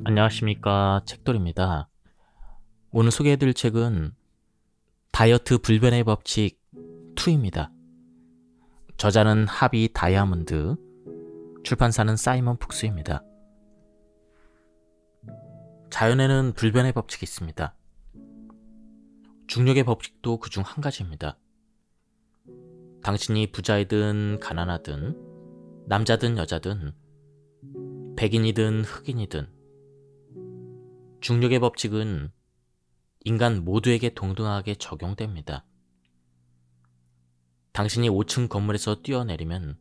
안녕하십니까, 책돌입니다. 오늘 소개해드릴 책은 다이어트 불변의 법칙 2입니다. 저자는 하비 다이아몬드, 출판사는 사이먼 푹스입니다. 자연에는 불변의 법칙이 있습니다. 중력의 법칙도 그중 한 가지입니다. 당신이 부자이든 가난하든 남자든 여자든 백인이든 흑인이든 중력의 법칙은 인간 모두에게 동등하게 적용됩니다. 당신이 5층 건물에서 뛰어내리면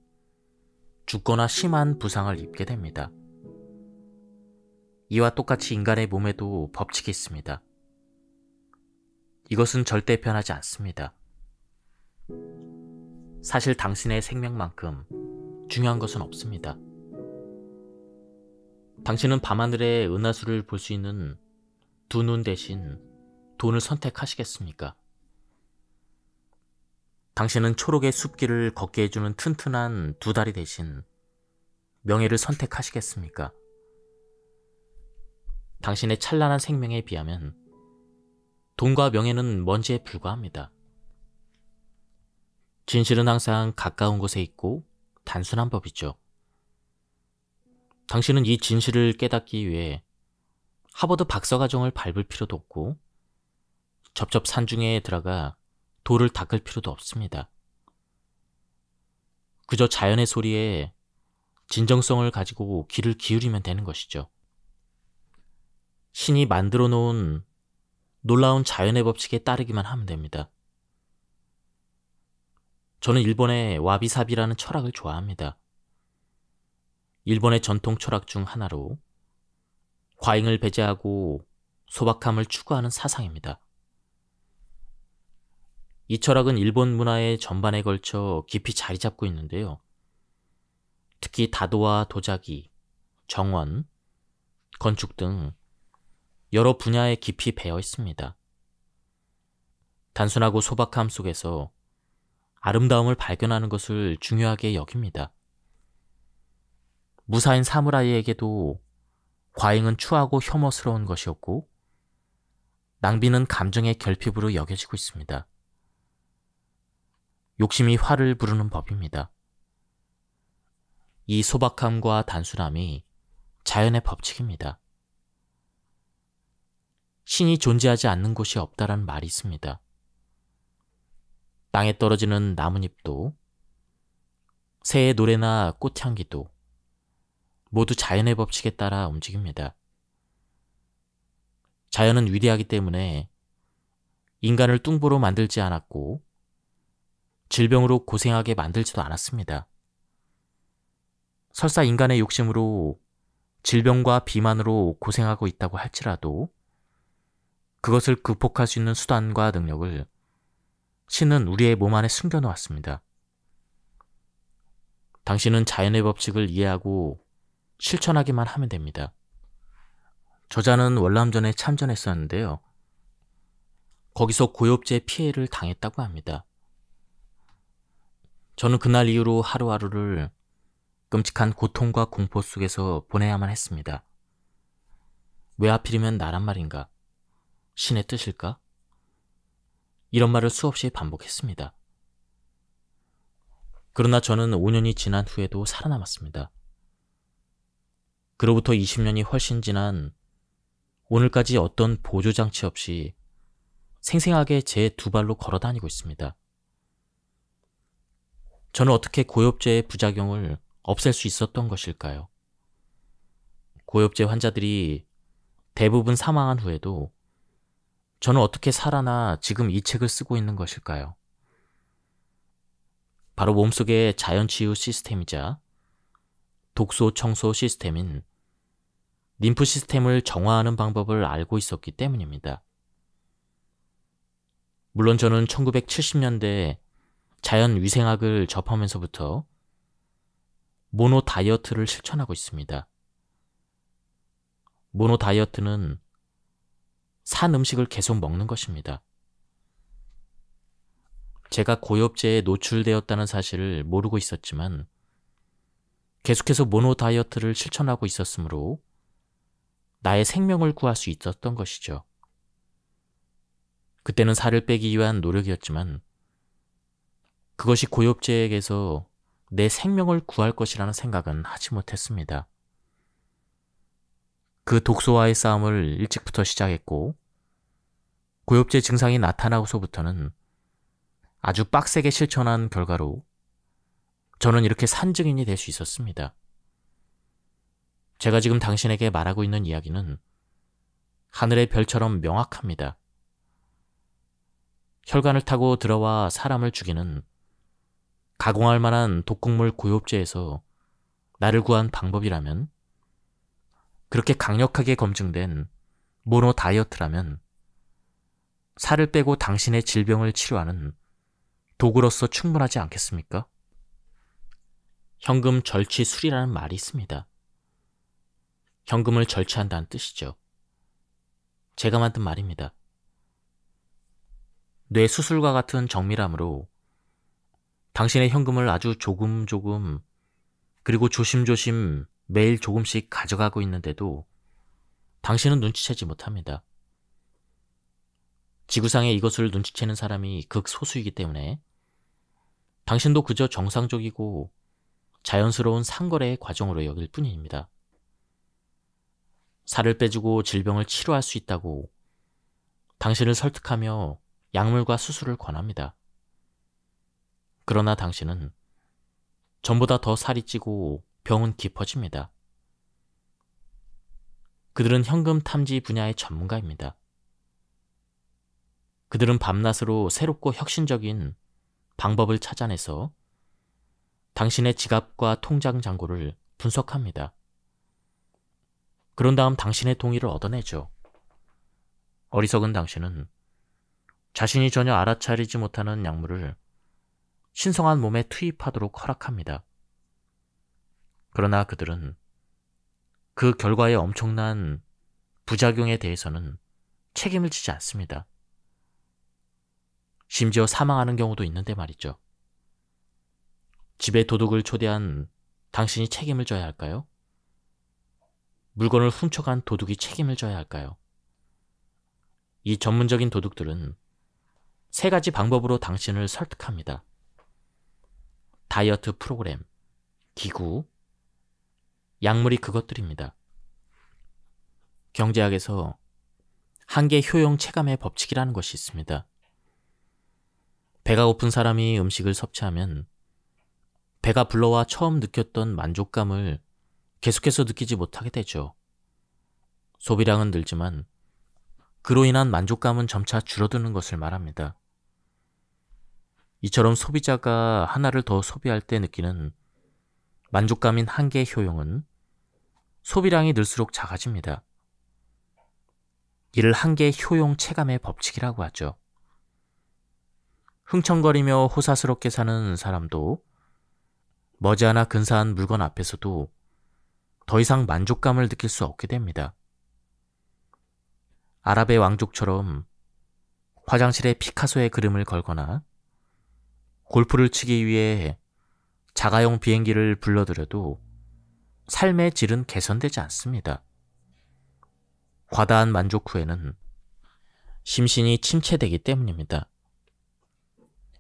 죽거나 심한 부상을 입게 됩니다. 이와 똑같이 인간의 몸에도 법칙이 있습니다. 이것은 절대 변하지 않습니다. 사실 당신의 생명만큼 중요한 것은 없습니다. 당신은 밤하늘의 은하수를 볼 수 있는 두 눈 대신 돈을 선택하시겠습니까? 당신은 초록의 숲길을 걷게 해주는 튼튼한 두 다리 대신 명예를 선택하시겠습니까? 당신의 찬란한 생명에 비하면 돈과 명예는 먼지에 불과합니다. 진실은 항상 가까운 곳에 있고 단순한 법이죠. 당신은 이 진실을 깨닫기 위해 하버드 박사과정을 밟을 필요도 없고 접접산중에 들어가 돌을 닦을 필요도 없습니다. 그저 자연의 소리에 진정성을 가지고 귀를 기울이면 되는 것이죠. 신이 만들어 놓은 놀라운 자연의 법칙에 따르기만 하면 됩니다. 저는 일본의 와비사비라는 철학을 좋아합니다. 일본의 전통 철학 중 하나로 과잉을 배제하고 소박함을 추구하는 사상입니다. 이 철학은 일본 문화의 전반에 걸쳐 깊이 자리 잡고 있는데요. 특히 다도와 도자기, 정원, 건축 등 여러 분야에 깊이 배어 있습니다. 단순하고 소박함 속에서 아름다움을 발견하는 것을 중요하게 여깁니다. 무사인 사무라이에게도 과잉은 추하고 혐오스러운 것이었고 낭비는 감정의 결핍으로 여겨지고 있습니다. 욕심이 화를 부르는 법입니다. 이 소박함과 단순함이 자연의 법칙입니다. 신이 존재하지 않는 곳이 없다라는 말이 있습니다. 땅에 떨어지는 나뭇잎도 새의 노래나 꽃향기도 모두 자연의 법칙에 따라 움직입니다. 자연은 위대하기 때문에 인간을 뚱보로 만들지 않았고 질병으로 고생하게 만들지도 않았습니다. 설사 인간의 욕심으로 질병과 비만으로 고생하고 있다고 할지라도 그것을 극복할 수 있는 수단과 능력을 신은 우리의 몸 안에 숨겨놓았습니다. 당신은 자연의 법칙을 이해하고 실천하기만 하면 됩니다. 저자는 월남전에 참전했었는데요. 거기서 고엽제 피해를 당했다고 합니다. 저는 그날 이후로 하루하루를 끔찍한 고통과 공포 속에서 보내야만 했습니다. 왜 하필이면 나란 말인가? 신의 뜻일까? 이런 말을 수없이 반복했습니다. 그러나 저는 5년이 지난 후에도 살아남았습니다. 그로부터 20년이 훨씬 지난 오늘까지 어떤 보조장치 없이 생생하게 제 두 발로 걸어 다니고 있습니다. 저는 어떻게 고엽제의 부작용을 없앨 수 있었던 것일까요? 고엽제 환자들이 대부분 사망한 후에도 저는 어떻게 살아나 지금 이 책을 쓰고 있는 것일까요? 바로 몸속의 자연치유 시스템이자 독소 청소 시스템인 림프 시스템을 정화하는 방법을 알고 있었기 때문입니다. 물론 저는 1970년대 자연위생학을 접하면서부터 모노 다이어트를 실천하고 있습니다. 모노 다이어트는 산 음식을 계속 먹는 것입니다. 제가 고엽제에 노출되었다는 사실을 모르고 있었지만 계속해서 모노 다이어트를 실천하고 있었으므로 나의 생명을 구할 수 있었던 것이죠. 그때는 살을 빼기 위한 노력이었지만 그것이 고엽제에게서 내 생명을 구할 것이라는 생각은 하지 못했습니다. 그 독소와의 싸움을 일찍부터 시작했고 고엽제 증상이 나타나고서부터는 아주 빡세게 실천한 결과로 저는 이렇게 산증인이 될 수 있었습니다. 제가 지금 당신에게 말하고 있는 이야기는 하늘의 별처럼 명확합니다. 혈관을 타고 들어와 사람을 죽이는 가공할 만한 독극물 고엽제에서 나를 구한 방법이라면, 그렇게 강력하게 검증된 모노 다이어트라면 살을 빼고 당신의 질병을 치료하는 도구로서 충분하지 않겠습니까? 현금 절취술이라는 말이 있습니다. 현금을 절취한다는 뜻이죠. 제가 만든 말입니다. 뇌 수술과 같은 정밀함으로 당신의 현금을 아주 조금 그리고 조심조심 매일 조금씩 가져가고 있는데도 당신은 눈치채지 못합니다. 지구상에 이것을 눈치채는 사람이 극소수이기 때문에 당신도 그저 정상적이고 자연스러운 상거래의 과정으로 여길 뿐입니다. 살을 빼주고 질병을 치료할 수 있다고 당신을 설득하며 약물과 수술을 권합니다. 그러나 당신은 전보다 더 살이 찌고 병은 깊어집니다. 그들은 현금 탐지 분야의 전문가입니다. 그들은 밤낮으로 새롭고 혁신적인 방법을 찾아내서 당신의 지갑과 통장 잔고를 분석합니다. 그런 다음 당신의 동의를 얻어내죠. 어리석은 당신은 자신이 전혀 알아차리지 못하는 약물을 신성한 몸에 투입하도록 허락합니다. 그러나 그들은 그 결과의 엄청난 부작용에 대해서는 책임을 지지 않습니다. 심지어 사망하는 경우도 있는데 말이죠. 집에 도둑을 초대한 당신이 책임을 져야 할까요? 물건을 훔쳐간 도둑이 책임을 져야 할까요? 이 전문적인 도둑들은 세 가지 방법으로 당신을 설득합니다. 다이어트 프로그램, 기구, 약물이 그것들입니다. 경제학에서 한계 효용 체감의 법칙이라는 것이 있습니다. 배가 고픈 사람이 음식을 섭취하면 배가 불러와 처음 느꼈던 만족감을 계속해서 느끼지 못하게 되죠. 소비량은 늘지만 그로 인한 만족감은 점차 줄어드는 것을 말합니다. 이처럼 소비자가 하나를 더 소비할 때 느끼는 만족감인 한계 효용은 소비량이 늘수록 작아집니다. 이를 한계 효용 체감의 법칙이라고 하죠. 흥청거리며 호사스럽게 사는 사람도 머지않아 근사한 물건 앞에서도 더 이상 만족감을 느낄 수 없게 됩니다. 아랍의 왕족처럼 화장실에 피카소의 그림을 걸거나 골프를 치기 위해 자가용 비행기를 불러들여도 삶의 질은 개선되지 않습니다. 과다한 만족 후에는 심신이 침체되기 때문입니다.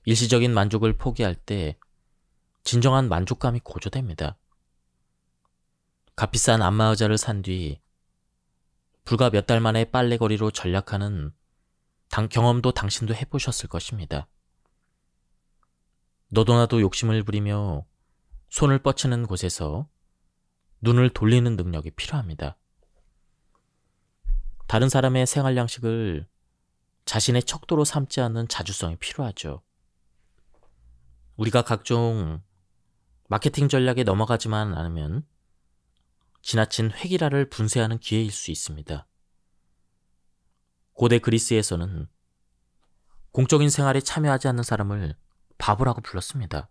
일시적인 만족을 포기할 때 진정한 만족감이 고조됩니다. 값비싼 안마의자를 산 뒤 불과 몇 달 만에 빨래거리로 전락하는 경험도 당신도 해보셨을 것입니다. 너도나도 욕심을 부리며 손을 뻗치는 곳에서 눈을 돌리는 능력이 필요합니다. 다른 사람의 생활 양식을 자신의 척도로 삼지 않는 자주성이 필요하죠. 우리가 각종 마케팅 전략에 넘어가지만 않으면 지나친 획일화를 분쇄하는 기회일 수 있습니다. 고대 그리스에서는 공적인 생활에 참여하지 않는 사람을 바보라고 불렀습니다.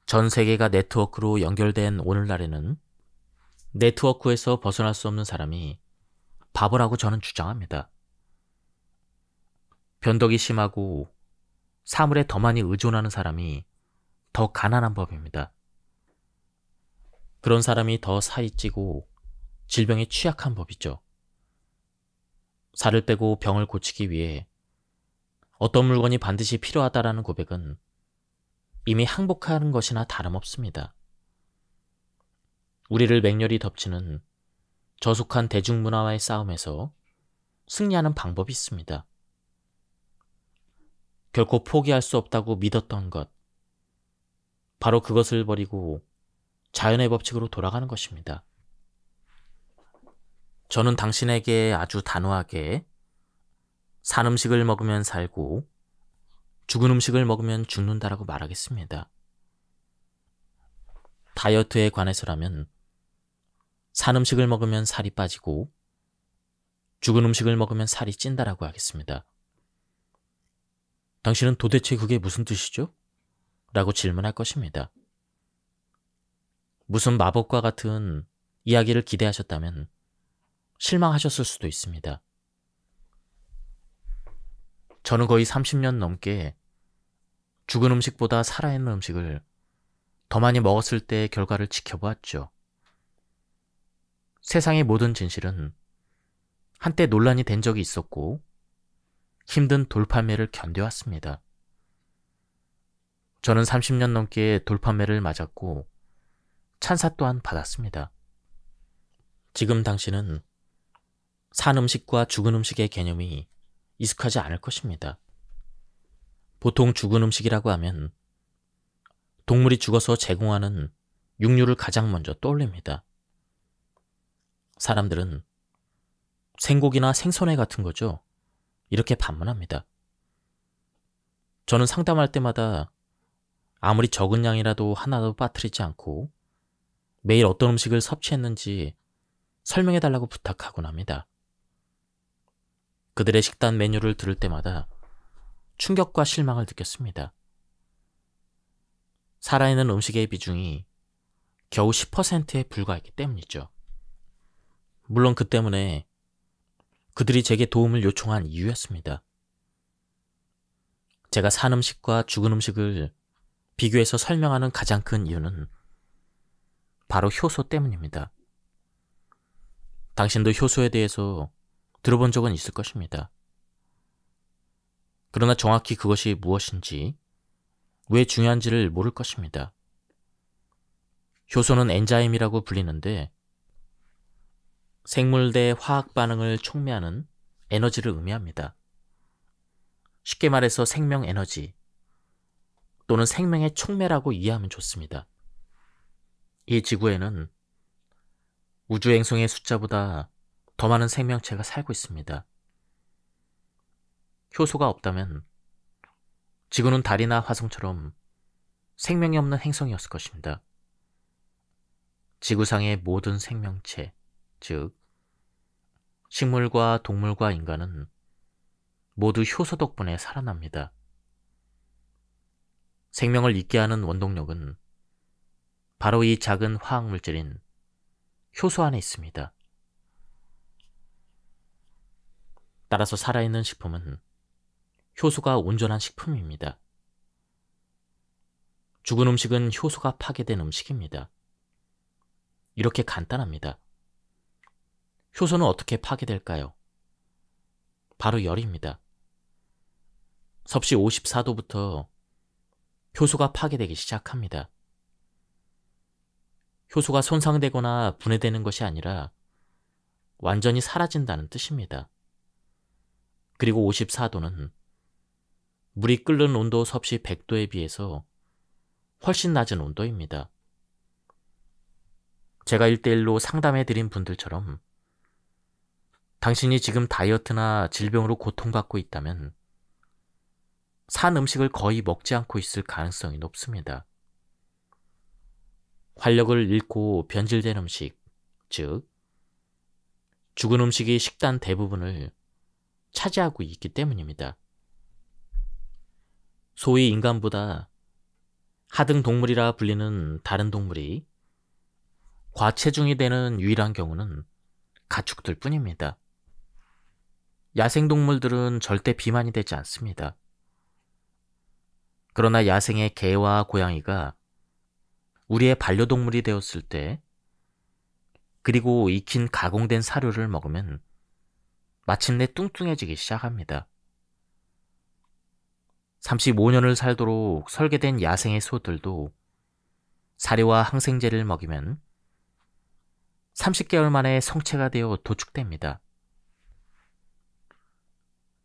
전 세계가 네트워크로 연결된 오늘날에는 네트워크에서 벗어날 수 없는 사람이 바보라고 저는 주장합니다. 변덕이 심하고 사물에 더 많이 의존하는 사람이 더 가난한 법입니다. 그런 사람이 더 살이 찌고 질병에 취약한 법이죠. 살을 빼고 병을 고치기 위해 어떤 물건이 반드시 필요하다라는 고백은 이미 항복하는 것이나 다름없습니다. 우리를 맹렬히 덮치는 저속한 대중문화와의 싸움에서 승리하는 방법이 있습니다. 결코 포기할 수 없다고 믿었던 것, 바로 그것을 버리고 자연의 법칙으로 돌아가는 것입니다. 저는 당신에게 아주 단호하게 산 음식을 먹으면 살고 죽은 음식을 먹으면 죽는다라고 말하겠습니다. 다이어트에 관해서라면 산 음식을 먹으면 살이 빠지고 죽은 음식을 먹으면 살이 찐다라고 하겠습니다. 당신은 도대체 그게 무슨 뜻이죠? 라고 질문할 것입니다. 무슨 마법과 같은 이야기를 기대하셨다면 실망하셨을 수도 있습니다. 저는 거의 30년 넘게 죽은 음식보다 살아있는 음식을 더 많이 먹었을 때의 결과를 지켜보았죠. 세상의 모든 진실은 한때 논란이 된 적이 있었고 힘든 돌팔매를 견뎌왔습니다. 저는 30년 넘게 돌팔매를 맞았고 찬사 또한 받았습니다. 지금 당신은 산 음식과 죽은 음식의 개념이 익숙하지 않을 것입니다. 보통 죽은 음식이라고 하면 동물이 죽어서 제공하는 육류를 가장 먼저 떠올립니다. 사람들은 생고기나 생선회 같은 거죠. 이렇게 반문합니다. 저는 상담할 때마다 아무리 적은 양이라도 하나도 빠뜨리지 않고 매일 어떤 음식을 섭취했는지 설명해달라고 부탁하곤 합니다. 그들의 식단 메뉴를 들을 때마다 충격과 실망을 느꼈습니다. 살아있는 음식의 비중이 겨우 10%에 불과했기 때문이죠. 물론 그 때문에 그들이 제게 도움을 요청한 이유였습니다. 제가 산 음식과 죽은 음식을 비교해서 설명하는 가장 큰 이유는 바로 효소 때문입니다. 당신도 효소에 대해서 들어본 적은 있을 것입니다. 그러나 정확히 그것이 무엇인지, 왜 중요한지를 모를 것입니다. 효소는 엔자임이라고 불리는데 생물 대 화학 반응을 촉매하는 에너지를 의미합니다. 쉽게 말해서 생명 에너지 또는 생명의 촉매라고 이해하면 좋습니다. 이 지구에는 우주 행성의 숫자보다 더 많은 생명체가 살고 있습니다. 효소가 없다면 지구는 달이나 화성처럼 생명이 없는 행성이었을 것입니다. 지구상의 모든 생명체, 즉 식물과 동물과 인간은 모두 효소 덕분에 살아납니다. 생명을 있게 하는 원동력은 바로 이 작은 화학물질인 효소 안에 있습니다. 따라서 살아있는 식품은 효소가 온전한 식품입니다. 죽은 음식은 효소가 파괴된 음식입니다. 이렇게 간단합니다. 효소는 어떻게 파괴될까요? 바로 열입니다. 섭씨 54도부터 효소가 파괴되기 시작합니다. 효소가 손상되거나 분해되는 것이 아니라 완전히 사라진다는 뜻입니다. 그리고 54도는 물이 끓는 온도 섭씨 100도에 비해서 훨씬 낮은 온도입니다. 제가 1대1로 상담해드린 분들처럼 당신이 지금 다이어트나 질병으로 고통받고 있다면 산 음식을 거의 먹지 않고 있을 가능성이 높습니다. 활력을 잃고 변질된 음식, 즉 죽은 음식이 식단 대부분을 차지하고 있기 때문입니다. 소위 인간보다 하등 동물이라 불리는 다른 동물이 과체중이 되는 유일한 경우는 가축들 뿐입니다. 야생동물들은 절대 비만이 되지 않습니다. 그러나 야생의 개와 고양이가 우리의 반려동물이 되었을 때 그리고 익힌 가공된 사료를 먹으면 마침내 뚱뚱해지기 시작합니다. 35년을 살도록 설계된 야생의 소들도 사료와 항생제를 먹이면 30개월 만에 성체가 되어 도축됩니다.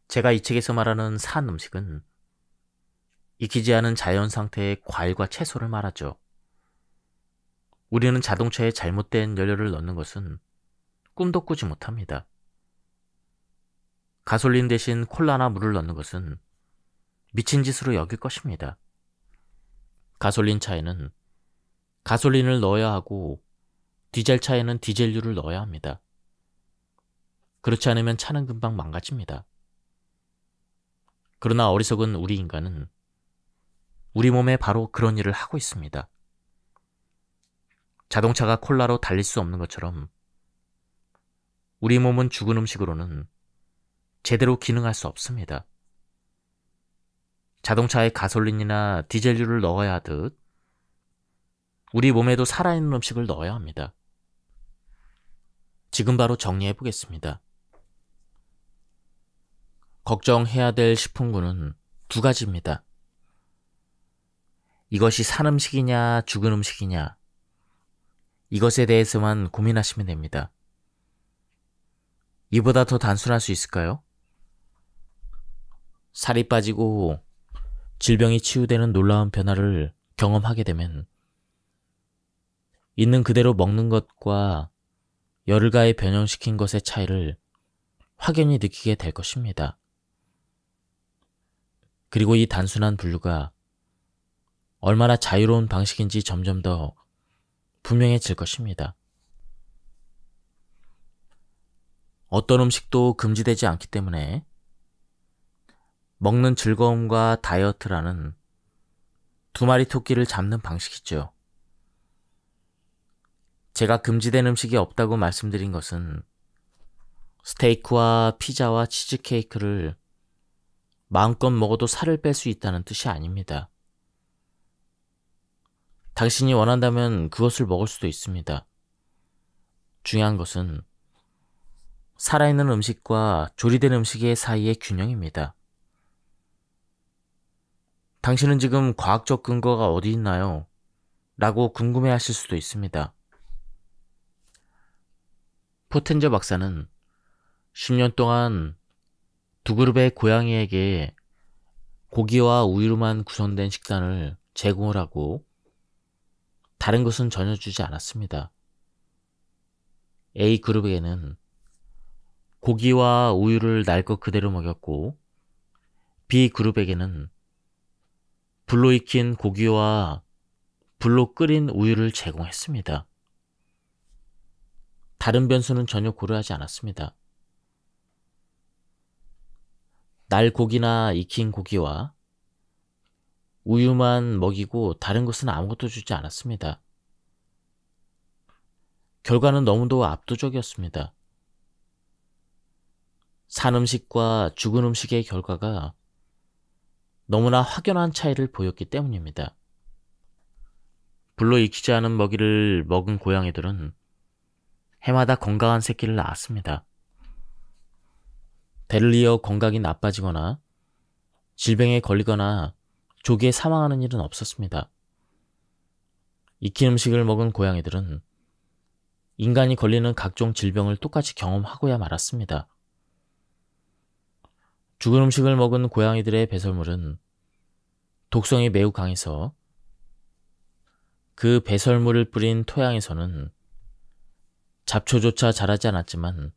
제가 이 책에서 말하는 산 음식은 익히지 않은 자연 상태의 과일과 채소를 말하죠. 우리는 자동차에 잘못된 연료를 넣는 것은 꿈도 꾸지 못합니다. 가솔린 대신 콜라나 물을 넣는 것은 미친 짓으로 여길 것입니다. 가솔린 차에는 가솔린을 넣어야 하고 디젤 차에는 디젤유를 넣어야 합니다. 그렇지 않으면 차는 금방 망가집니다. 그러나 어리석은 우리 인간은 우리 몸에 바로 그런 일을 하고 있습니다. 자동차가 콜라로 달릴 수 없는 것처럼 우리 몸은 죽은 음식으로는 제대로 기능할 수 없습니다. 자동차에 가솔린이나 디젤유를 넣어야 하듯 우리 몸에도 살아있는 음식을 넣어야 합니다. 지금 바로 정리해 보겠습니다. 걱정해야 될 식품군은 두 가지입니다. 이것이 산 음식이냐 죽은 음식이냐, 이것에 대해서만 고민하시면 됩니다. 이보다 더 단순할 수 있을까요? 살이 빠지고 질병이 치유되는 놀라운 변화를 경험하게 되면 있는 그대로 먹는 것과 열을 가해 변형시킨 것의 차이를 확연히 느끼게 될 것입니다. 그리고 이 단순한 분류가 얼마나 자유로운 방식인지 점점 더 분명해질 것입니다. 어떤 음식도 금지되지 않기 때문에 먹는 즐거움과 다이어트라는 두 마리 토끼를 잡는 방식이죠. 제가 금지된 음식이 없다고 말씀드린 것은 스테이크와 피자와 치즈케이크를 마음껏 먹어도 살을 뺄 수 있다는 뜻이 아닙니다. 당신이 원한다면 그것을 먹을 수도 있습니다. 중요한 것은 살아있는 음식과 조리된 음식의 사이의 균형입니다. 당신은 지금 과학적 근거가 어디 있나요? 라고 궁금해 하실 수도 있습니다. 포텐저 박사는 10년 동안 두 그룹의 고양이에게 고기와 우유로만 구성된 식단을 제공을 하고 다른 것은 전혀 주지 않았습니다. A그룹에게는 고기와 우유를 날 것 그대로 먹였고 B그룹에게는 불로 익힌 고기와 불로 끓인 우유를 제공했습니다. 다른 변수는 전혀 고려하지 않았습니다. 날 고기나 익힌 고기와 우유만 먹이고 다른 것은 아무것도 주지 않았습니다. 결과는 너무도 압도적이었습니다. 산 음식과 죽은 음식의 결과가 너무나 확연한 차이를 보였기 때문입니다. 불로 익히지 않은 먹이를 먹은 고양이들은 해마다 건강한 새끼를 낳았습니다. 대를 이어 건강이 나빠지거나 질병에 걸리거나 조기에 사망하는 일은 없었습니다. 익힌 음식을 먹은 고양이들은 인간이 걸리는 각종 질병을 똑같이 경험하고야 말았습니다. 죽은 음식을 먹은 고양이들의 배설물은 독성이 매우 강해서 그 배설물을 뿌린 토양에서는 잡초조차 자라지 않았지만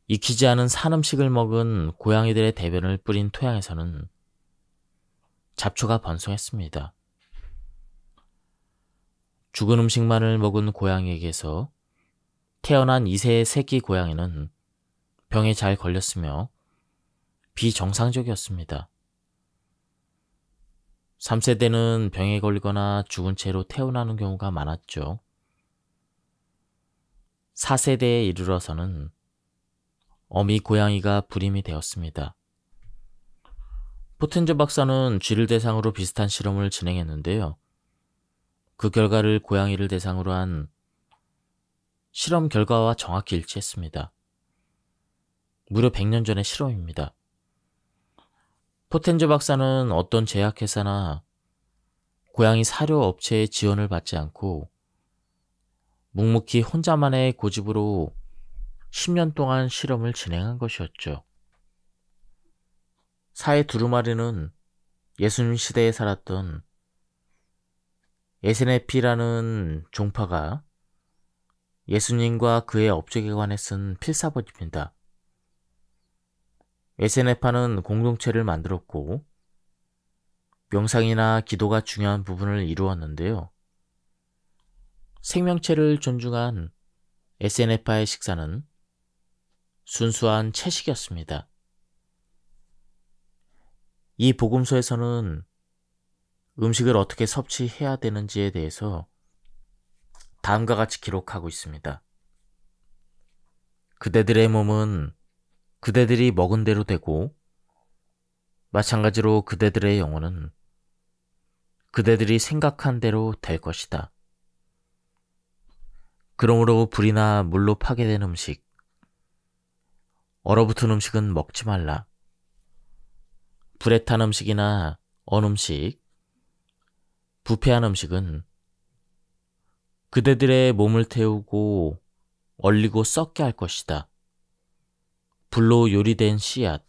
익히지 않은 산 음식을 먹은 고양이들의 대변을 뿌린 토양에서는 잡초가 번성했습니다. 죽은 음식만을 먹은 고양이에게서 태어난 2세의 새끼 고양이는 병에 잘 걸렸으며 비정상적이었습니다. 3세대는 병에 걸리거나 죽은 채로 태어나는 경우가 많았죠. 4세대에 이르러서는 어미 고양이가 불임이 되었습니다. 포텐저 박사는 쥐를 대상으로 비슷한 실험을 진행했는데요. 그 결과를 고양이를 대상으로 한 실험 결과와 정확히 일치했습니다. 무려 100년 전의 실험입니다. 포텐즈 박사는 어떤 제약회사나 고양이 사료 업체의 지원을 받지 않고 묵묵히 혼자만의 고집으로 10년 동안 실험을 진행한 것이었죠. 사회 두루마리는 예수님 시대에 살았던 SNP라는 종파가 예수님과 그의 업적에 관해 쓴 필사본입니다. SNF파는 공동체를 만들었고 명상이나 기도가 중요한 부분을 이루었는데요. 생명체를 존중한 SNF파의 식사는 순수한 채식이었습니다. 이 복음서에서는 음식을 어떻게 섭취해야 되는지에 대해서 다음과 같이 기록하고 있습니다. 그대들의 몸은 그대들이 먹은 대로 되고 마찬가지로 그대들의 영혼은 그대들이 생각한 대로 될 것이다. 그러므로 불이나 물로 파괴된 음식, 얼어붙은 음식은 먹지 말라. 불에 탄 음식이나 언 음식, 부패한 음식은 그대들의 몸을 태우고 얼리고 썩게 할 것이다. 불로 요리된 씨앗,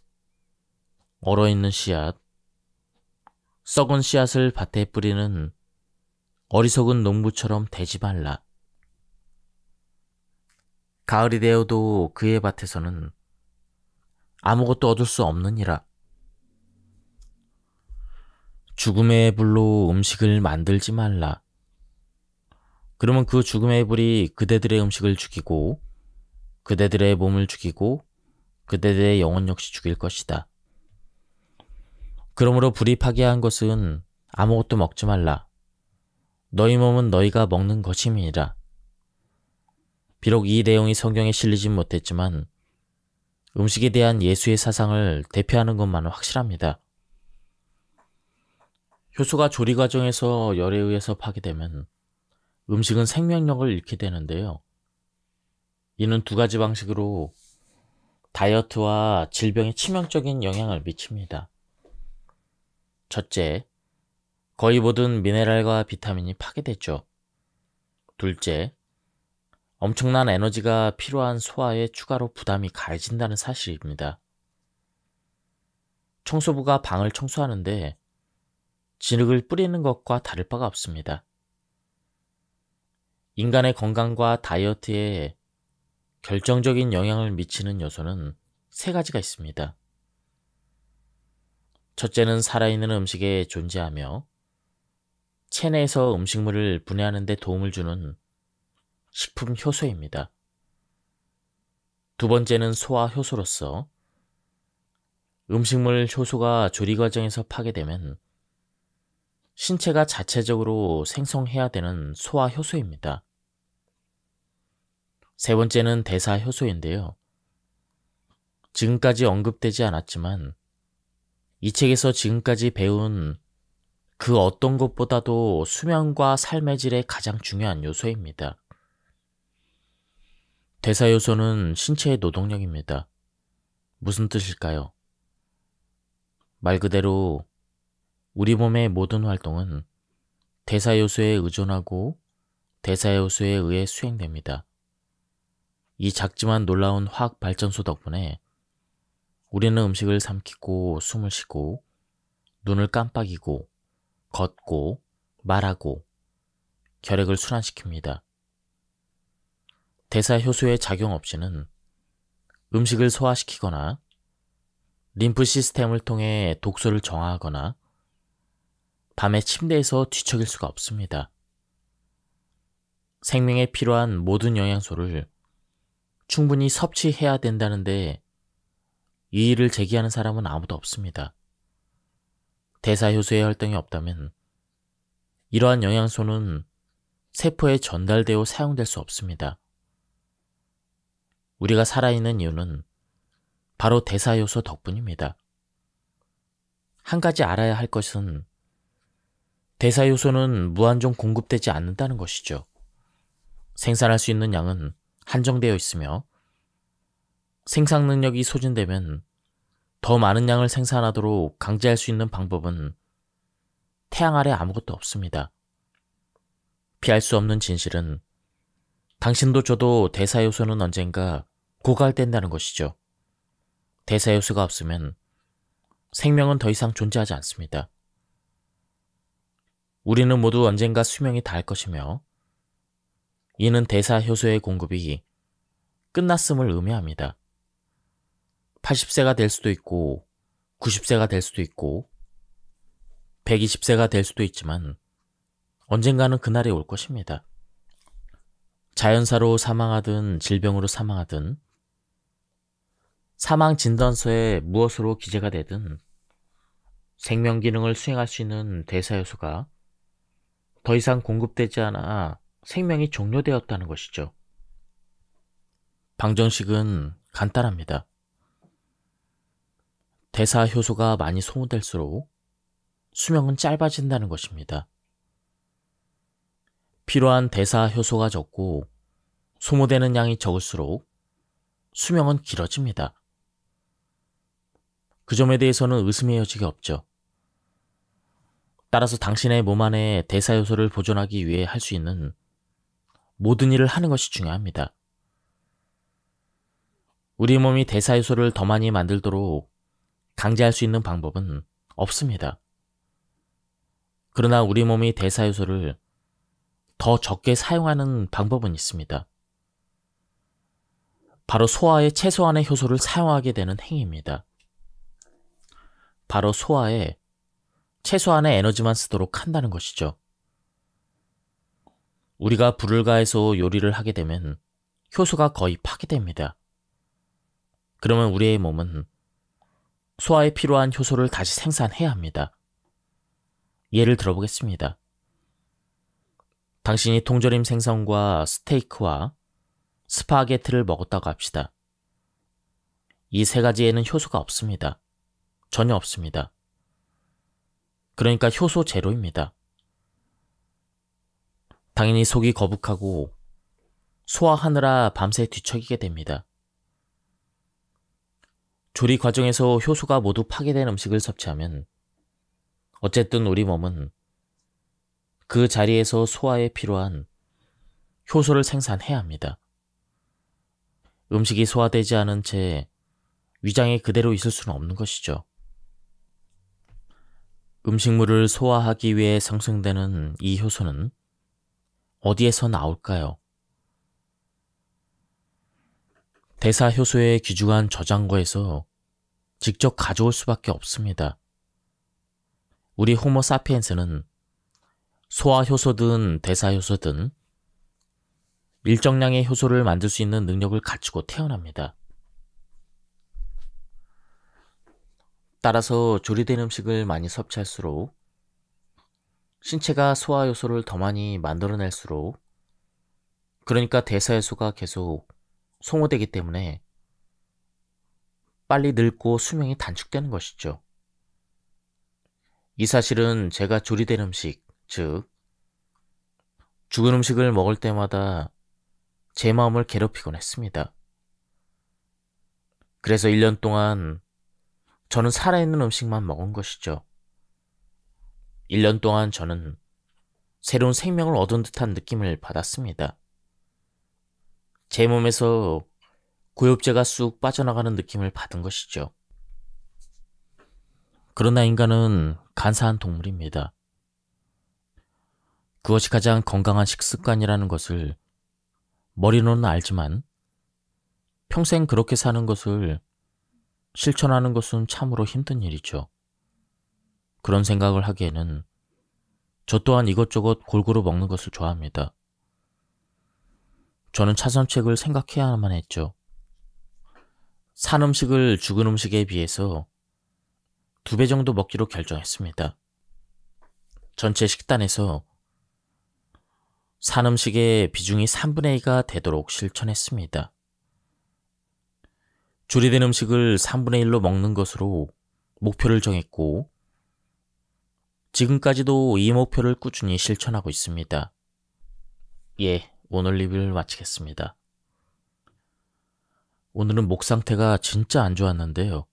얼어있는 씨앗, 썩은 씨앗을 밭에 뿌리는 어리석은 농부처럼 되지 말라. 가을이 되어도 그의 밭에서는 아무것도 얻을 수 없느니라. 죽음의 불로 음식을 만들지 말라. 그러면 그 죽음의 불이 그대들의 음식을 죽이고 그대들의 몸을 죽이고 그대들의 영혼 역시 죽일 것이다. 그러므로 불이 파괴한 것은 아무것도 먹지 말라. 너희 몸은 너희가 먹는 것임이니라. 비록 이 내용이 성경에 실리진 못했지만 음식에 대한 예수의 사상을 대표하는 것만은 확실합니다. 효소가 조리 과정에서 열에 의해서 파괴되면 음식은 생명력을 잃게 되는데요. 이는 두 가지 방식으로 다이어트와 질병에 치명적인 영향을 미칩니다. 첫째, 거의 모든 미네랄과 비타민이 파괴됐죠. 둘째, 엄청난 에너지가 필요한 소화에 추가로 부담이 가해진다는 사실입니다. 청소부가 방을 청소하는데 진흙을 뿌리는 것과 다를 바가 없습니다. 인간의 건강과 다이어트에 결정적인 영향을 미치는 요소는 세 가지가 있습니다. 첫째는 살아있는 음식에 존재하며 체내에서 음식물을 분해하는 데 도움을 주는 식품 효소입니다. 두 번째는 소화 효소로서 음식물 효소가 조리 과정에서 파괴되면 신체가 자체적으로 생성해야 되는 소화 효소입니다. 세 번째는 대사 효소인데요. 지금까지 언급되지 않았지만 이 책에서 지금까지 배운 그 어떤 것보다도 수면과 삶의 질에 가장 중요한 요소입니다. 대사 요소는 신체의 노동력입니다. 무슨 뜻일까요? 말 그대로 우리 몸의 모든 활동은 대사 요소에 의존하고 대사 요소에 의해 수행됩니다. 이 작지만 놀라운 화학 발전소 덕분에 우리는 음식을 삼키고 숨을 쉬고 눈을 깜빡이고 걷고 말하고 혈액을 순환시킵니다. 대사 효소의 작용 없이는 음식을 소화시키거나 림프 시스템을 통해 독소를 정화하거나 밤에 침대에서 뒤척일 수가 없습니다. 생명에 필요한 모든 영양소를 충분히 섭취해야 된다는데 이 일을 제기하는 사람은 아무도 없습니다. 대사효소의 활동이 없다면 이러한 영양소는 세포에 전달되어 사용될 수 없습니다. 우리가 살아있는 이유는 바로 대사효소 덕분입니다. 한 가지 알아야 할 것은 대사효소는 무한정 공급되지 않는다는 것이죠. 생산할 수 있는 양은 한정되어 있으며 생산 능력이 소진되면 더 많은 양을 생산하도록 강제할 수 있는 방법은 태양 아래 아무것도 없습니다. 피할 수 없는 진실은 당신도 저도 대사 요소는 언젠가 고갈된다는 것이죠. 대사 요소가 없으면 생명은 더 이상 존재하지 않습니다. 우리는 모두 언젠가 수명이 닿을 것이며 이는 대사 효소의 공급이 끝났음을 의미합니다. 80세가 될 수도 있고 90세가 될 수도 있고 120세가 될 수도 있지만 언젠가는 그날이 올 것입니다. 자연사로 사망하든 질병으로 사망하든 사망 진단서에 무엇으로 기재가 되든 생명 기능을 수행할 수 있는 대사 요소가 더 이상 공급되지 않아 생명이 종료되었다는 것이죠. 방정식은 간단합니다. 대사 효소가 많이 소모될수록 수명은 짧아진다는 것입니다. 필요한 대사 효소가 적고 소모되는 양이 적을수록 수명은 길어집니다. 그 점에 대해서는 의심의 여지가 없죠. 따라서 당신의 몸 안에 대사 요소를 보존하기 위해 할 수 있는 모든 일을 하는 것이 중요합니다. 우리 몸이 대사 요소를 더 많이 만들도록 강제할 수 있는 방법은 없습니다. 그러나 우리 몸이 대사 요소를 더 적게 사용하는 방법은 있습니다. 바로 소화에 최소한의 효소를 사용하게 되는 행위입니다. 바로 소화에 최소한의 에너지만 쓰도록 한다는 것이죠. 우리가 불을 가해서 요리를 하게 되면 효소가 거의 파괴됩니다. 그러면 우리의 몸은 소화에 필요한 효소를 다시 생산해야 합니다. 예를 들어보겠습니다. 당신이 통조림 생선과 스테이크와 스파게티를 먹었다고 합시다. 이 세 가지에는 효소가 없습니다. 전혀 없습니다. 그러니까 효소 제로입니다. 당연히 속이 거북하고 소화하느라 밤새 뒤척이게 됩니다. 조리 과정에서 효소가 모두 파괴된 음식을 섭취하면 어쨌든 우리 몸은 그 자리에서 소화에 필요한 효소를 생산해야 합니다. 음식이 소화되지 않은 채 위장에 그대로 있을 수는 없는 것이죠. 음식물을 소화하기 위해 생성되는 이 효소는 어디에서 나올까요? 대사 효소의 귀중한 저장고에서 직접 가져올 수밖에 없습니다. 우리 호모 사피엔스는 소화 효소든 대사 효소든 일정량의 효소를 만들 수 있는 능력을 갖추고 태어납니다. 따라서 조리된 음식을 많이 섭취할수록 신체가 소화 효소를 더 많이 만들어낼수록 그러니까 대사 효소가 계속 소모되기 때문에 빨리 늙고 수명이 단축되는 것이죠. 이 사실은 제가 조리된 음식, 즉 죽은 음식을 먹을 때마다 제 마음을 괴롭히곤 했습니다. 그래서 1년 동안 저는 살아있는 음식만 먹은 것이죠. 1년 동안 저는 새로운 생명을 얻은 듯한 느낌을 받았습니다. 제 몸에서 고엽제가 쑥 빠져나가는 느낌을 받은 것이죠. 그러나 인간은 간사한 동물입니다. 그것이 가장 건강한 식습관이라는 것을 머리로는 알지만 평생 그렇게 사는 것을 실천하는 것은 참으로 힘든 일이죠. 그런 생각을 하기에는 저 또한 이것저것 골고루 먹는 것을 좋아합니다. 저는 차선책을 생각해야만 했죠. 산 음식을 죽은 음식에 비해서 2배 정도 먹기로 결정했습니다. 전체 식단에서 산 음식의 비중이 3분의 2가 되도록 실천했습니다. 조리된 음식을 3분의 1로 먹는 것으로 목표를 정했고 지금까지도 이 목표를 꾸준히 실천하고 있습니다. 예, 오늘 리뷰를 마치겠습니다. 오늘은 목 상태가 진짜 안 좋았는데요.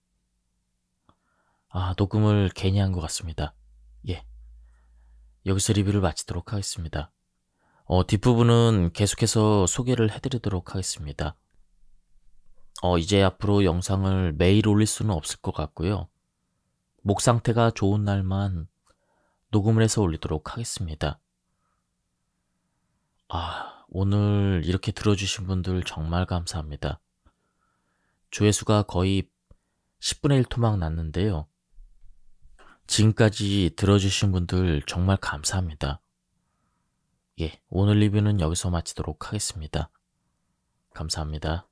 녹음을 괜히 한 것 같습니다. 예, 여기서 리뷰를 마치도록 하겠습니다. 뒷부분은 계속해서 소개를 해드리도록 하겠습니다. 이제 앞으로 영상을 매일 올릴 수는 없을 것 같고요. 목 상태가 좋은 날만 녹음을 해서 올리도록 하겠습니다. 오늘 이렇게 들어주신 분들 정말 감사합니다. 조회수가 거의 10분의 1 토막 났는데요. 지금까지 들어주신 분들 정말 감사합니다. 예, 오늘 리뷰는 여기서 마치도록 하겠습니다. 감사합니다.